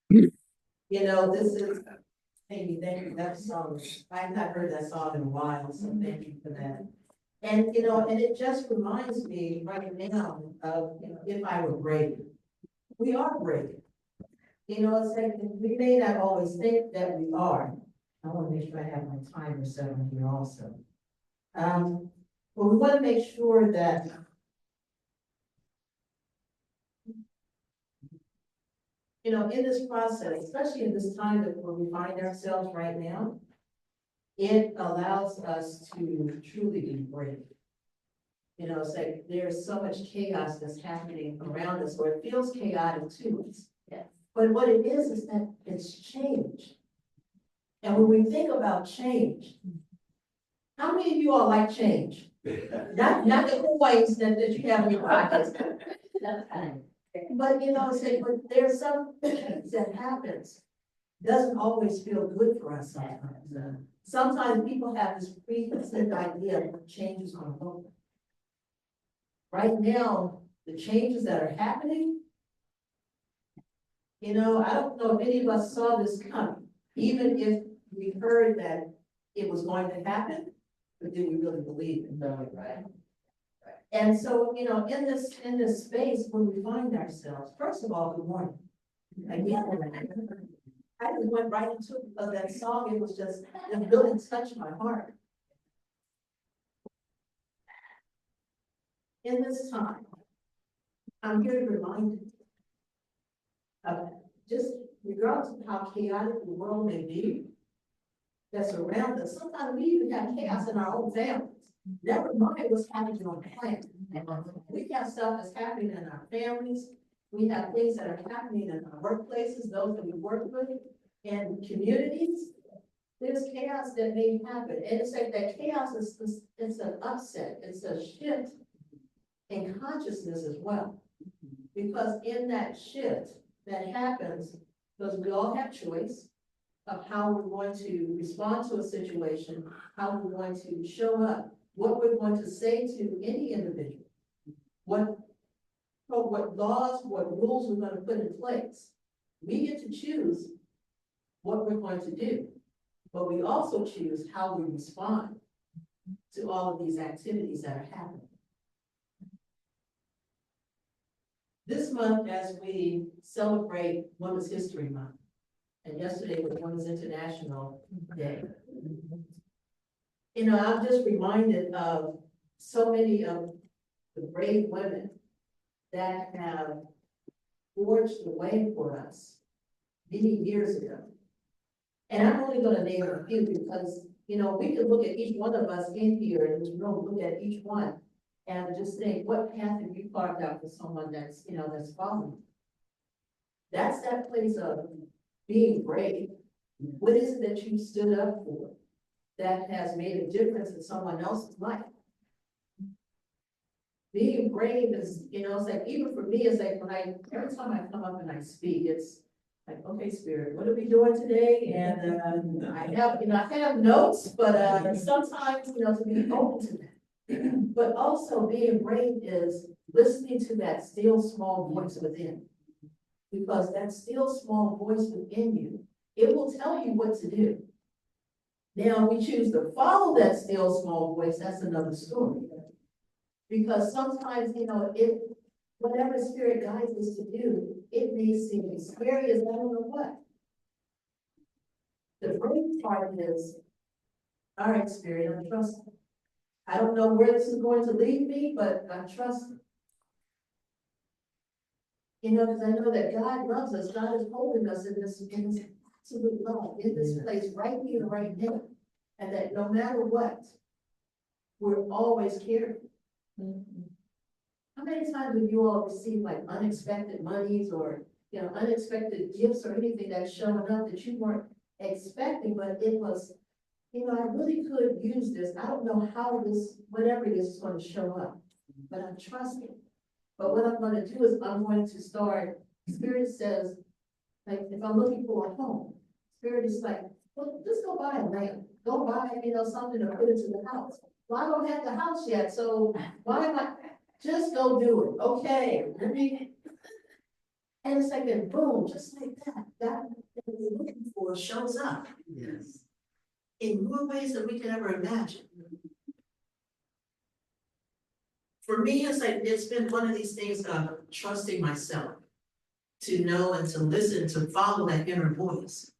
You know, this is, Amy, thank you, that song, I've not heard that song in a while, so thank you for that. And, you know, and it just reminds me right now of, you know, if I were brave. We are brave. You know, it's like, we may not always think that we are. I want to make sure I have my timer set on here also. But we want to make sure that you know, in this process, especially in this time that where we find ourselves right now, it allows us to truly be brave. You know, it's like there's so much chaos that's happening around us, or it feels chaotic to us. Yes. But what it is that it's change. And when we think about change, how many of you all like change? Not the coins that you have in your pockets. But you know, say, but there's some things that happens, doesn't always feel good for us sometimes. Sometimes people have this preconceived idea of what change is gonna look like. Right now, the changes that are happening, you know, I don't know if any of us saw this coming, even if we heard that it was going to happen, but did we really believe it? No, right? And so, you know, in this space where we find ourselves, first of all, good morning. Again, I just went right into that song. It was just, it really touched my heart. In this time, I'm here to remind you of just regardless of how chaotic the world may be that's around us. Sometimes we even have chaos in our own families. Never mind what's happening on the planet. We have stuff that's happening in our families. We have things that are happening in our workplaces, those that we work with, and communities. There's chaos that may happen. And it's like that chaos is it's an upset, it's a shift in consciousness as well. Because in that shift that happens, because we all have choice of how we're going to respond to a situation, how we're going to show up, what we're going to say to any individual, what laws, what rules we're going to put in place. We get to choose what we're going to do, but we also choose how we respond to all of these activities that are happening. This month, as we celebrate Women's History Month, and yesterday was Women's International Day, you know, I'm just reminded of so many of the brave women that have forged the way for us many years ago. And I'm only going to name a few because, you know, we could look at each one of us in here and just look at each one and just think, what path have you carved out for someone that's, you know, that's following? That's that place of being brave. What is it that you stood up for that has made a difference in someone else's life? Being brave is, you know, it's like, even for me, it's like every time I come up and I speak, it's like, okay, Spirit, what are we doing today? And I have notes, but sometimes, you know, to be open to that. But also being brave is listening to that still small voice within. Because that still small voice within you, it will tell you what to do. Now, we choose to follow that still small voice, that's another story. Because sometimes, you know, whatever Spirit guides us to do, it may seem scary as I don't know what. The brave part is, all right, Spirit, I'm trusting. I don't know where this is going to lead me, but I'm trusting. You know, because I know that God loves us. God is holding us in this absolute love, in this place right here, right now. And that no matter what, we're always caring. How many times have you all received like unexpected monies or, you know, unexpected gifts or anything that's showing up that you weren't expecting, but it was, you know, I really could use this. I don't know how this, whatever it is going to show up, but I'm trusting. But what I'm going to do is I'm going to start, Spirit says, like, if I'm looking for a home, Spirit is like, well, just go buy a land. Go buy, you know, something to put into the house. Well, I don't have the house yet, so why am I? Just go do it. Okay. And it's like, and boom, just like that we're looking for shows up. Yes. In more ways than we could ever imagine. For me, it's been one of these things of trusting myself to know and to listen, to follow that inner voice.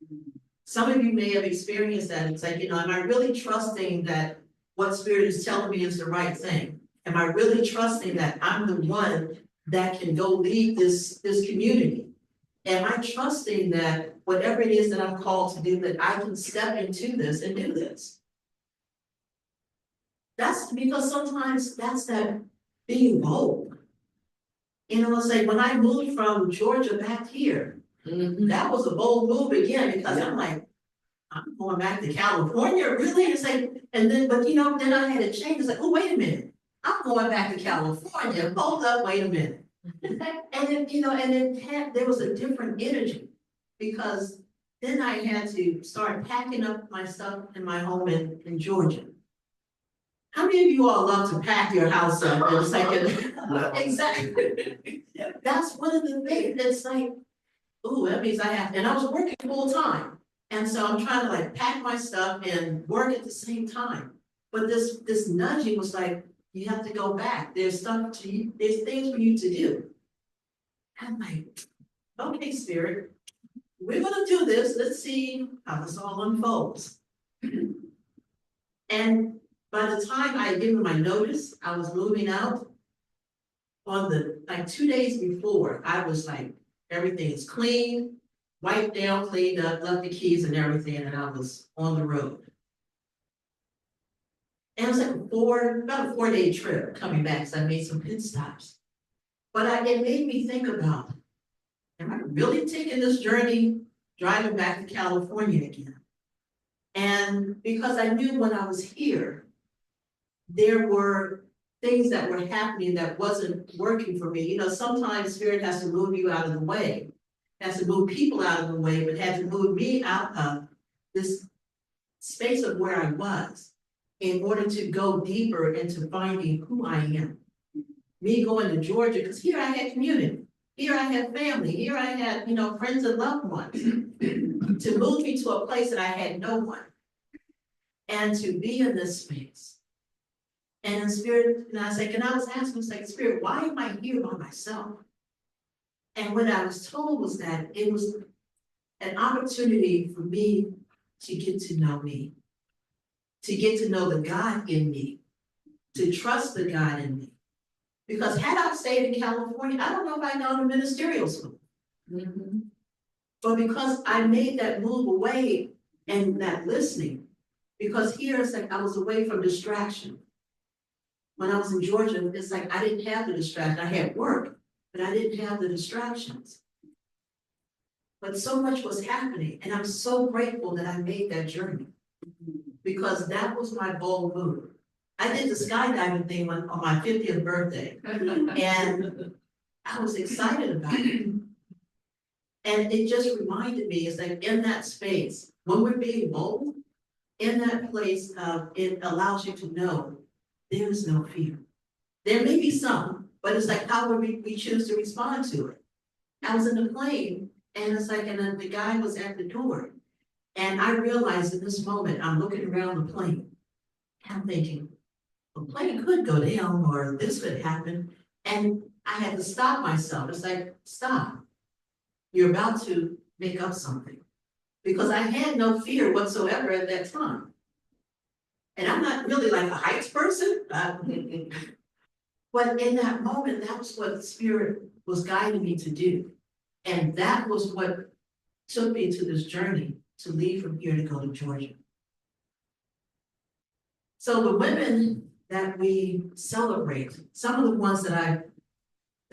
Some of you may have experienced that. It's like, am I really trusting that what Spirit is telling me is the right thing? Am I really trusting that I'm the one that can go lead this community? Am I trusting that whatever it is that I'm called to do, that I can step into this and do this? That's because sometimes that's that being bold. It's like when I moved from Georgia back here, that was a bold move again, because I'm like, I'm going back to California, really? It's like, and then, but then I had to change. It's like, oh, wait a minute. I'm going back to California. Hold up, wait a minute. And then, there was a different energy, because then I had to start packing up my stuff in my home in Georgia. How many of you all love to pack your house up in a second? Exactly. That's one of the things that's like, ooh, that means I have, and I was working full time. And so I'm trying to like pack my stuff and work at the same time. But this nudging was like, you have to go back. There's things for you to do. I'm like, okay, Spirit, we're gonna do this. Let's see how this all unfolds. And by the time I had given my notice, I was moving out. On the, like 2 days before, I was like, everything is clean, wiped down, cleaned up, left the keys and everything, and I was on the road. And it was like about a 4-day trip coming back, so I made some pit stops. But it made me think about, am I really taking this journey, driving back to California again? And because I knew when I was here, there were things that were happening that wasn't working for me. Sometimes Spirit has to move you out of the way, has to move people out of the way, but had to move me out of this space of where I was in order to go deeper into finding who I am. Me going to Georgia, because here I had community, here I had family, here I had, friends and loved ones. To move me to a place that I had no one. And to be in this space. And in Spirit, and I was asking, Spirit, why am I here by myself? And what I was told was that it was an opportunity for me to get to know me, to get to know the God in me, to trust the God in me. Because had I stayed in California, I don't know if I'd gone to ministerial school. But because I made that move away and that listening, because here it's like I was away from distraction. When I was in Georgia, it's like I didn't have the distraction. I had work, but I didn't have the distractions. But so much was happening, and I'm so grateful that I made that journey, because that was my bold move. I did the skydiving thing on my 50th birthday, and I was excited about it. And it just reminded me, it's like in that space, when we're being bold, in that place, it allows you to know there is no fear. There may be some, but it's like how we choose to respond to it. I was in the plane, and it's like, and then the guy was at the door. And I realized in this moment, I'm looking around the plane. And I'm thinking, the plane could go down, or this could happen. And I had to stop myself. It's like, stop. You're about to make up something. Because I had no fear whatsoever at that time. And I'm not really like a heights person. But in that moment, that was what the Spirit was guiding me to do. And that was what took me to this journey to leave from here to go to Georgia. So the women that we celebrate, some of the ones that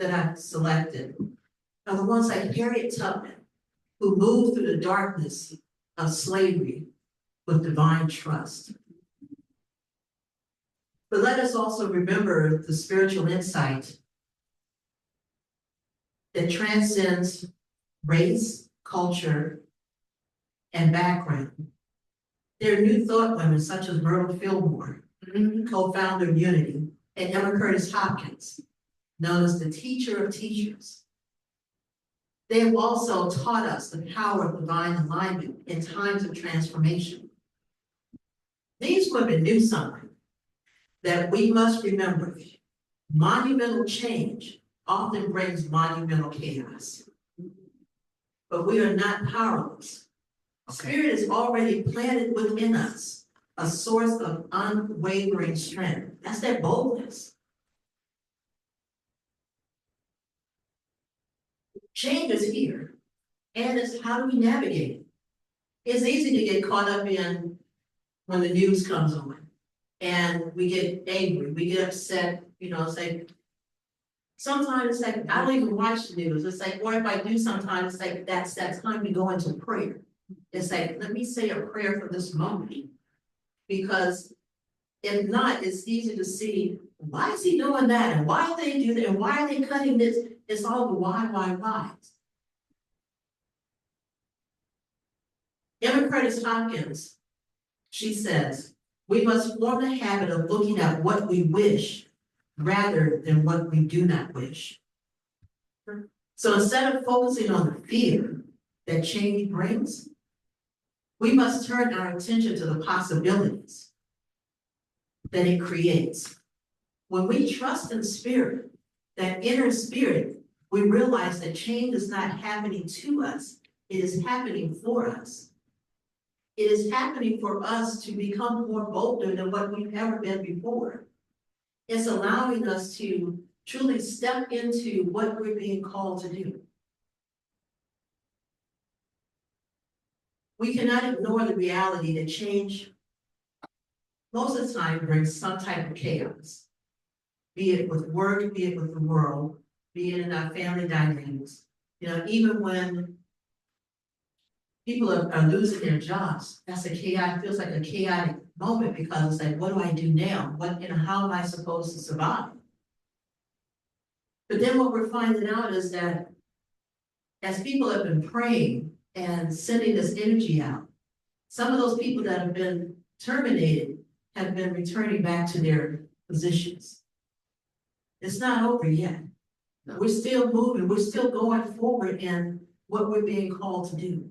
I've selected, are the ones like Harriet Tubman, who moved through the darkness of slavery with divine trust. But let us also remember the spiritual insight that transcends race, culture, and background. There are New Thought women such as Myrtle Fillmore, co-founder of Unity, and Emma Curtis Hopkins, known as the teacher of teachers. They have also taught us the power of divine alignment in times of transformation. These women knew something that we must remember. Monumental change often brings monumental chaos. But we are not powerless. Spirit is already planted within us, a source of unwavering strength. That's that boldness. Change is here, and it's how do we navigate it? It's easy to get caught up in when the news comes on, and we get angry, we get upset, it's like, sometimes it's like, I don't even watch the news, it's like, or if I do sometimes, it's like, that's that time we go into prayer. It's like, let me say a prayer for this moment, because if not, it's easy to see, why is he doing that, and why they do that, and why are they cutting this? It's all the why. Emma Curtis Hopkins, she says, we must form the habit of looking at what we wish rather than what we do not wish. So instead of focusing on the fear that change brings, we must turn our attention to the possibilities that it creates. When we trust in spirit, that inner spirit, we realize that change is not happening to us, it is happening for us. It is happening for us to become more bolder than what we've ever been before. It's allowing us to truly step into what we're being called to do. We cannot ignore the reality that change most of the time brings some type of chaos, be it with work, be it with the world, be it in our family dynamics. Even when people are losing their jobs, that's a chaotic, feels like a chaotic moment, because it's like, what do I do now? How am I supposed to survive? But then what we're finding out is that as people have been praying and sending this energy out, some of those people that have been terminated have been returning back to their positions. It's not over yet. We're still moving, we're still going forward in what we're being called to do.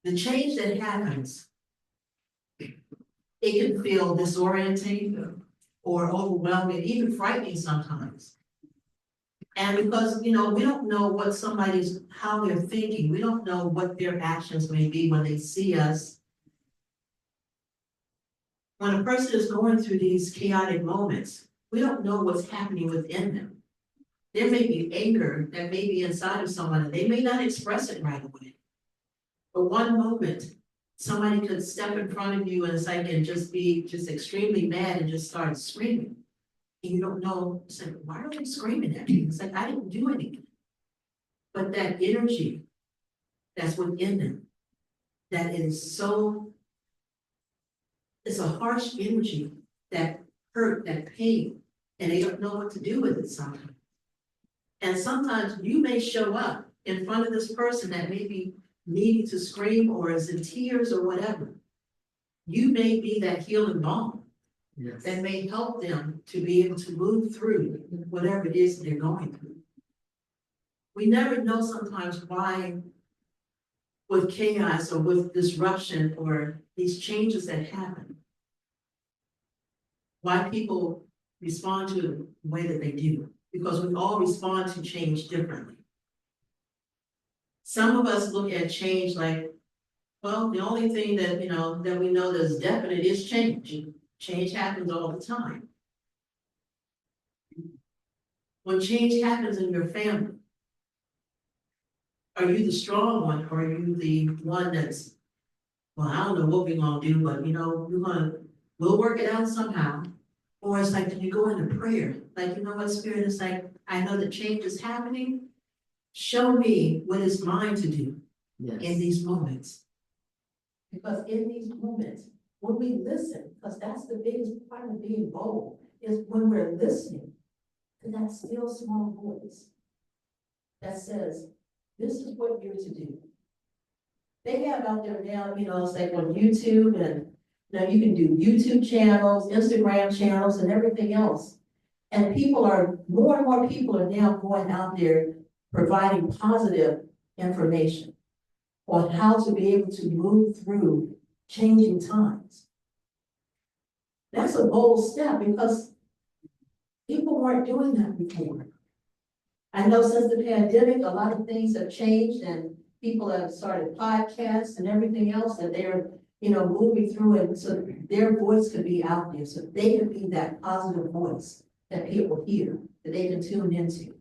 The change that happens, it can feel disorienting or overwhelming, even frightening sometimes. And because, we don't know what how they're thinking, we don't know what their actions may be when they see us. When a person is going through these chaotic moments, we don't know what's happening within them. There may be anger that may be inside of someone, and they may not express it right away. But one moment, somebody could step in front of you and it's like, and just be extremely mad and just start screaming. And you don't know, it's like, why are they screaming at me? It's like, I didn't do anything. But that energy that's within them, that is so, it's a harsh energy, that hurt, that pain, and they don't know what to do with it sometimes. And sometimes you may show up in front of this person that may be needing to scream or is in tears or whatever. You may be that healing balm. Yes. That may help them to be able to move through whatever it is they're going through. We never know sometimes why, with chaos or with disruption or these changes that happen, why people respond to the way that they do, because we all respond to change differently. Some of us look at change like, well, the only thing that, that we know that's definite is change. Change happens all the time. When change happens in your family, are you the strong one, or are you the one that's, well, I don't know what we're gonna do, but we'll work it out somehow. Or it's like, do you go into prayer? Like, what, Spirit is like, I know that change is happening. Show me what is mine to do. Yes. In these moments. Because in these moments, when we listen, because that's the biggest part of being bold, is when we're listening to that still small voice that says, this is what you're to do. They have out there now, it's like on YouTube, and you can do YouTube channels, Instagram channels, and everything else. And people are more and more people are now going out there providing positive information on how to be able to move through changing times. That's a bold step because people weren't doing that before. I know since the pandemic, a lot of things have changed and people have started podcasts and everything else that they're, moving through it so their voice could be out there, so they could be that positive voice that people hear, that they can tune into.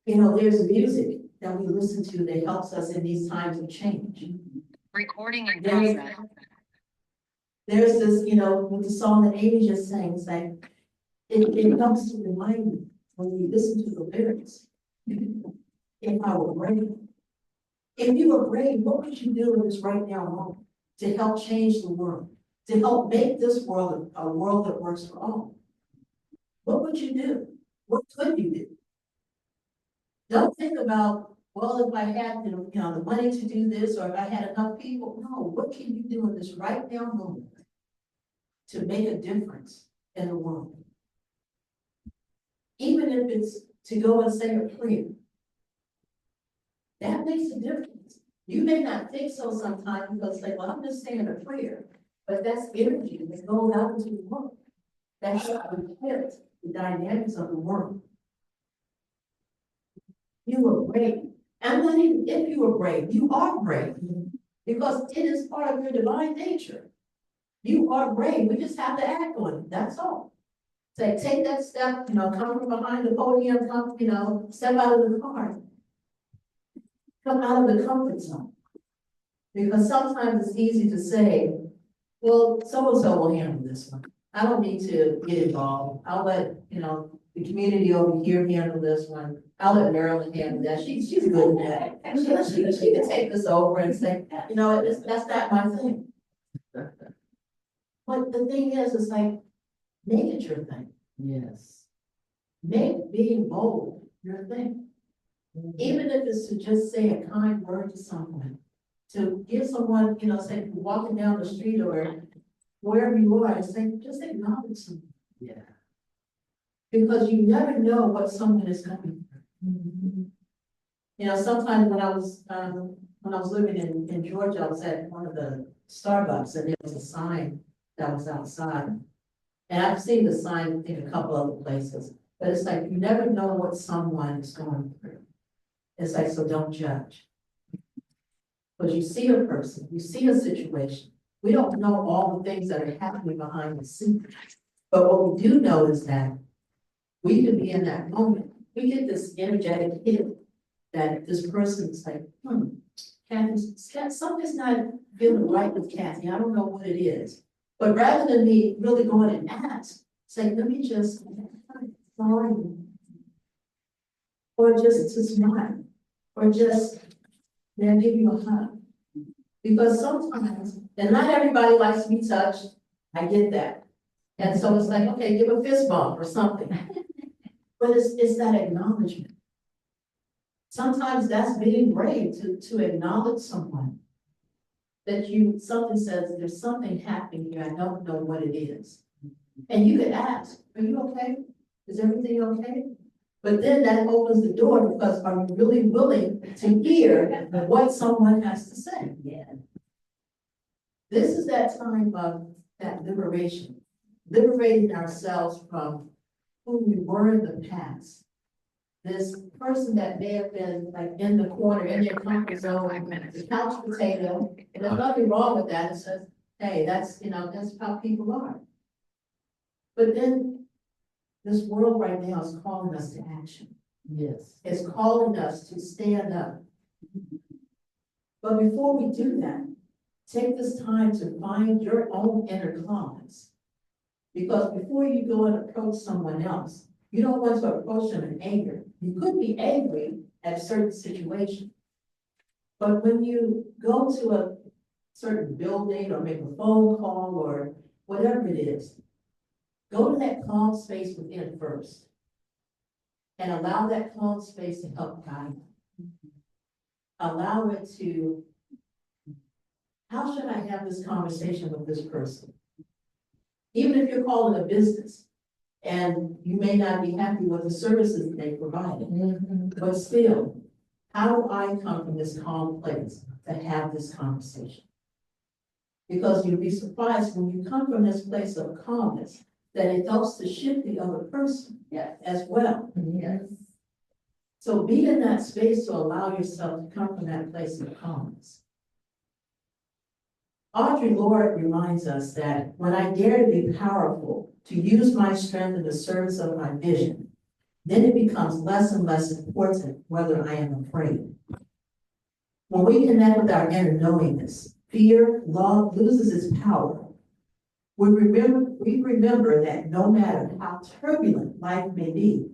There's music that we listen to that helps us in these times of change. Recording in progress. There's this, with the song that Amy just sang, it's like, it helps to remind you when you listen to the lyrics. If I were brave. If you were brave, what would you do in this right now moment to help change the world? To help make this world a world that works for all? What would you do? What could you do? Don't think about, well, if I had the money to do this, or if I had enough people. No, what can you do in this right now moment to make a difference in the world? Even if it's to go and say a prayer. That makes a difference. You may not think so sometimes because like, well, I'm just saying a prayer, but that's energy that goes out into the world. That's how we shift the dynamics of the world. You were brave. And not even if you were brave, you are brave because it is part of your divine nature. You are brave. We just have to act on it. That's all. Say, take that step, come from behind the podium, come, step out of the car. Come out of the comfort zone. Because sometimes it's easy to say, well, so-and-so will handle this one. I don't need to get involved. I'll let, the community over here handle this one. I'll let Marilyn handle that. She's good at that. She can take this over and say, that's not my thing. But the thing is, it's like, make it your thing. Yes. Make being bold your thing. Even if it's to just say a kind word to someone, to give someone, say, walking down the street or wherever you are, say, just acknowledge someone. Yeah. Because you never know what someone is going through. Sometimes when I was living in Georgia, I was at one of the Starbucks and there was a sign that was outside. And I've seen the sign in a couple other places, but it's like, you never know what someone is going through. It's like, so don't judge. Because you see a person, you see a situation. We don't know all the things that are happening behind the scenes. But what we do know is that we can be in that moment. We get this energetic hit that this person's like, Kathy, something's not feeling right with Kathy. I don't know what it is. But rather than me really going and ask, say, let me just, sorry. Or just to smile. Or just, may I give you a hug? Because sometimes, and not everybody likes to be touched, I get that. And so it's like, okay, give a fist bump or something. But it's that acknowledgement. Sometimes that's being brave to acknowledge someone. That something says, there's something happening here, I don't know what it is. And you could ask, are you okay? Is everything okay? But then that opens the door because are you really willing to hear what someone has to say? Yeah. This is that time of that liberation, liberating ourselves from who we were in the past. This person that may have been like in the corner, in their comfort zone, the couch potato, and there's nothing wrong with that. It says, hey, that's how people are. But then this world right now is calling us to action. Yes. It's calling us to stand up. But before we do that, take this time to find your own inner calmness. Because before you go and approach someone else, you don't want to approach them in anger. You could be angry at a certain situation. But when you go to a certain building or make a phone call or whatever it is, go to that calm space within first. And allow that calm space to help guide you. Allow it to, how should I have this conversation with this person? Even if you're calling a business And you may not be happy with the services they provided, but still, how do I come from this calm place to have this conversation? Because you'll be surprised when you come from this place of calmness, that it helps to shift the other person as well. Yes. So be in that space to allow yourself to come from that place of calmness. Audre Lorde reminds us that when I dare to be powerful, to use my strength in the service of my vision, then it becomes less and less important whether I am afraid. When we connect with our inner knowingness, fear, love loses its power. We remember that no matter how turbulent life may be,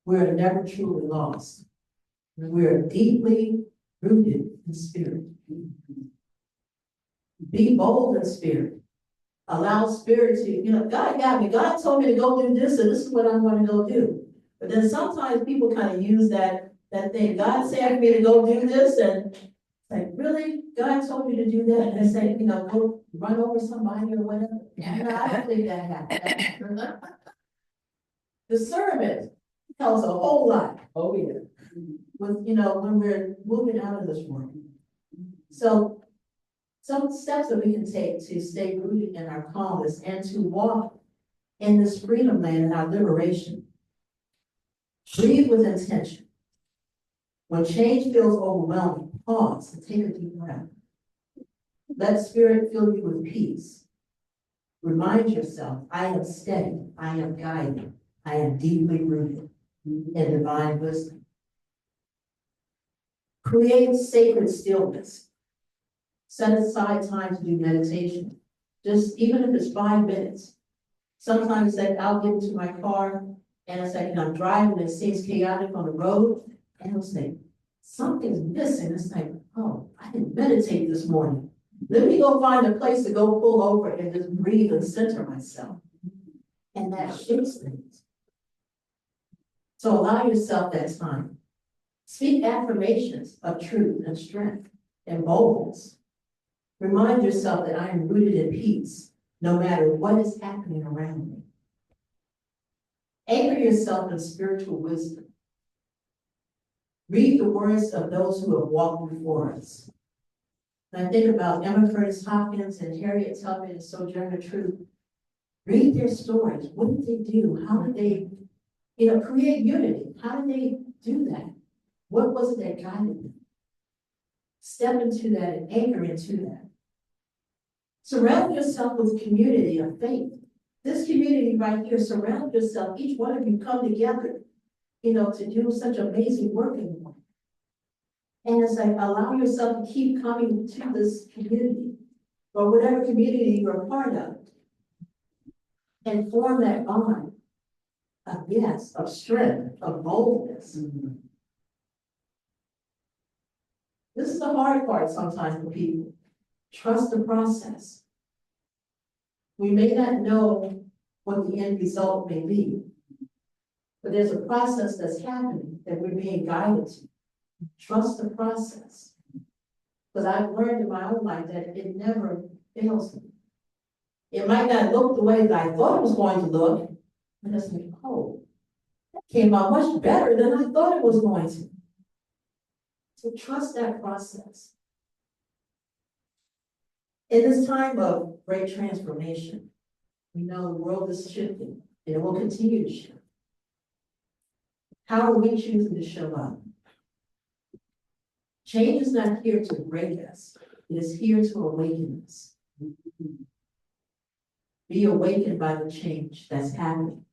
we are never truly lost. We are deeply rooted in spirit. Be bold in spirit. Allow spirit to, God got me. God told me to go do this, and this is what I'm going to go do. But then sometimes people kind of use that thing. God said for me to go do this, and like, really? God told me to do that? And they say, go run over somebody or whatever. No, I don't think that happened. Discernment tells a whole lot. Oh, yeah. When we're moving out of this world. So some steps that we can take to stay rooted in our calmness and to walk in this freedom land and our liberation. Breathe with intention. When change feels overwhelming, pause and take a deep breath. Let spirit fill you with peace. Remind yourself, I am steady, I am guided, I am deeply rooted in divine wisdom. Create sacred stillness. Set aside time to do meditation. Just even if it's 5 minutes. Sometimes it's like I'll get into my car and it's like I'm driving and it seems chaotic on the road. And I'll say, something's missing. It's like, oh, I didn't meditate this morning. Let me go find a place to go pull over and just breathe and center myself. And that shifts things. So allow yourself that time. Speak affirmations of truth and strength and boldness. Remind yourself that I am rooted in peace, no matter what is happening around me. Anchor yourself in spiritual wisdom. Read the words of those who have walked before us. And I think about Emma Curtis Hopkins and Harriet Tubman and Sojourner Truth. Read their stories. What did they do? How did they, create unity? How did they do that? What was it that guided them? Step into that and anchor into that. Surround yourself with community of faith. This community right here, surround yourself. Each one of you come together, to do such amazing work in one. And it's like, allow yourself to keep coming to this community or whatever community you're a part of and form that bond of strength, of boldness. This is the hard part sometimes for people. Trust the process. We may not know what the end result may be, but there's a process that's happening that we're being guided to. Trust the process. Because I've learned in my own life that it never fails me. It might not look the way that I thought it was going to look, but it's like, oh, that came out much better than I thought it was going to. So trust that process. In this time of great transformation, we know the world is shifting and it will continue to shift. How are we choosing to show up? Change is not here to break us. It is here to awaken us. Be awakened by the change that's happening.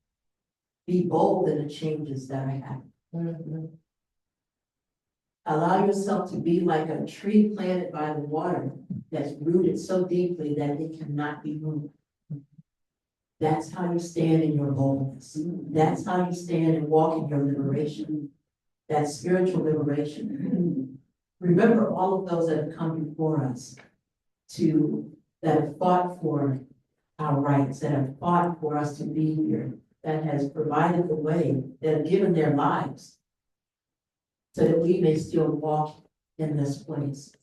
Be bold in the changes that are happening. Allow yourself to be like a tree planted by the water that's rooted so deeply that it cannot be moved. That's how you stand in your boldness. That's how you stand and walk in your liberation. That spiritual liberation. Remember all of those that have come before us that have fought for our rights, that have fought for us to be here, that has provided the way, that have given their lives so that we may still walk in this place.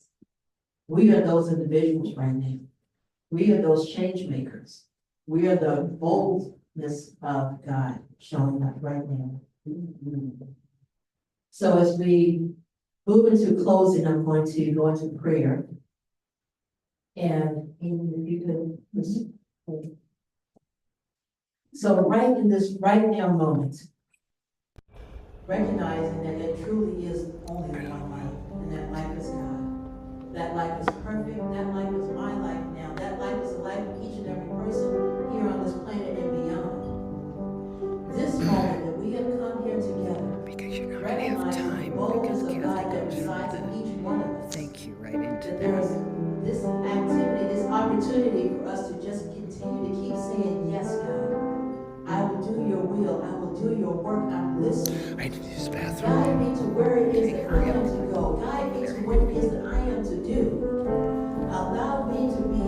We are those individuals right now. We are those change makers. We are the bold of God showing up right now. So as we move into closing, I'm going to go into prayer. And even if you could just. So right in this right now moment, recognizing that there truly is only one life, and that life is God. That life is perfect, that life is my life now, that life is the life of each and every person here on this planet and beyond. This moment that we have come here together, because you're not going to have time, because Kathy goes from each one of us. thank you right into That there is that. this activity, this opportunity for us to just continue to keep saying, yes, God, I will do your will, I will do your work, I'm listening. I need to use the Guide bathroom. me to where it is that I Hurry am up. to go. Guide me to what it is that I am to do. Allow me to be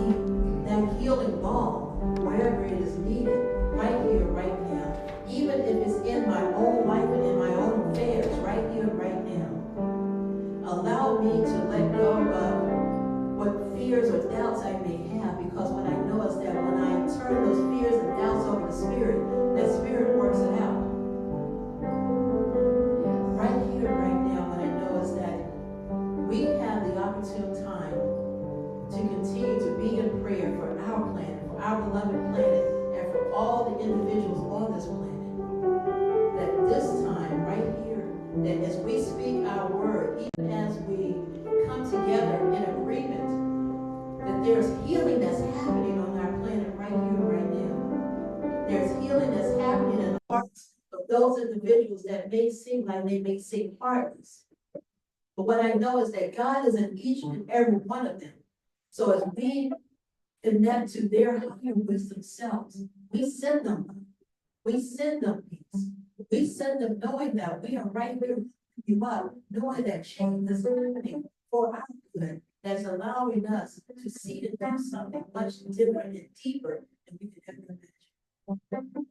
that healing balm wherever it is needed, right here, right now. Even if it's in my own life and in my own affairs, right here, right now. Allow me to let go of what fears or doubts I may have, because what I know is that when I turn those fears and doubts over to Spirit, that Spirit works it out. Right here, right now, what I know is that we have the opportune time to continue to be in prayer for our planet, for our beloved planet, and for all the individuals on this planet. That this time, right here, that as we speak our word, even as we come together in agreement, that there's healing that's happening on our planet right here, right now. There's healing that's happening in the hearts of those individuals that may seem like they may seem heartless. But what I know is that God is in each and every one of them. So as we connect to their higher wisdom selves, we send them. We send them peace. We send them knowing that we are right here with you up, knowing that change is happening for our good, that's allowing us to see and do something much different and deeper than we could ever imagine.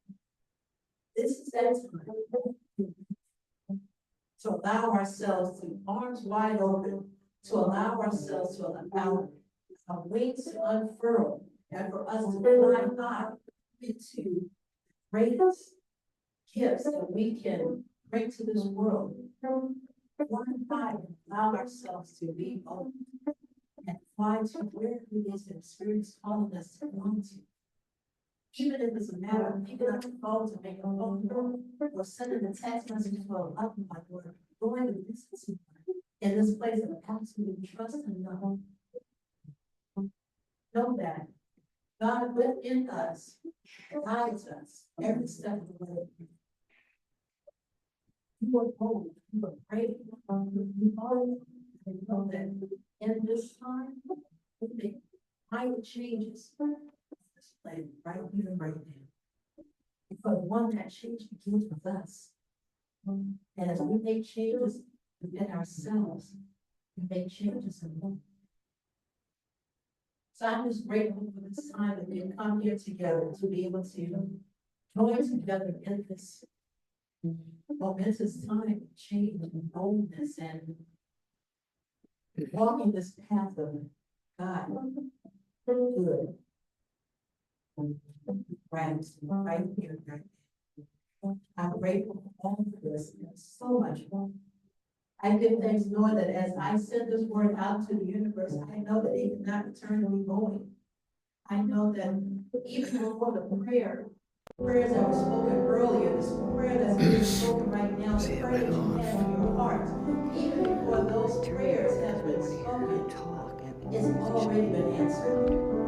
This is that time to allow ourselves to arms wide open, to allow ourselves to allow our wings to unfurl, and for us to fly high into greatest gifts that we can bring to this world. One high, allow ourselves to be open and fly to where it is that Spirit is calling us to go to. Even if it's a matter of picking up the phone to make a phone call, or sending a text message to a loved one, or going to visit someone in this place of absolute trust and love. Know that God within us guides us every step of the way. You are bold, you are brave, you are, and know that in this time, we make minor changes. This place right here, right now. Because one, that change begins with us. And as we make changes within ourselves, we make changes in them. So I'm just grateful for this time that we have come here together to be able to join together in this momentous time of change and boldness and walking this path of God, good, friends, right here, right now. I'm grateful for all of this. There's so much more. I give thanks knowing that as I send this word out to the universe, I know that it cannot return to me going. I know that even before the prayers that were spoken earlier, this prayer that's being spoken right now, the prayer that you have in your heart, even before those prayers have been spoken, it's already been answered.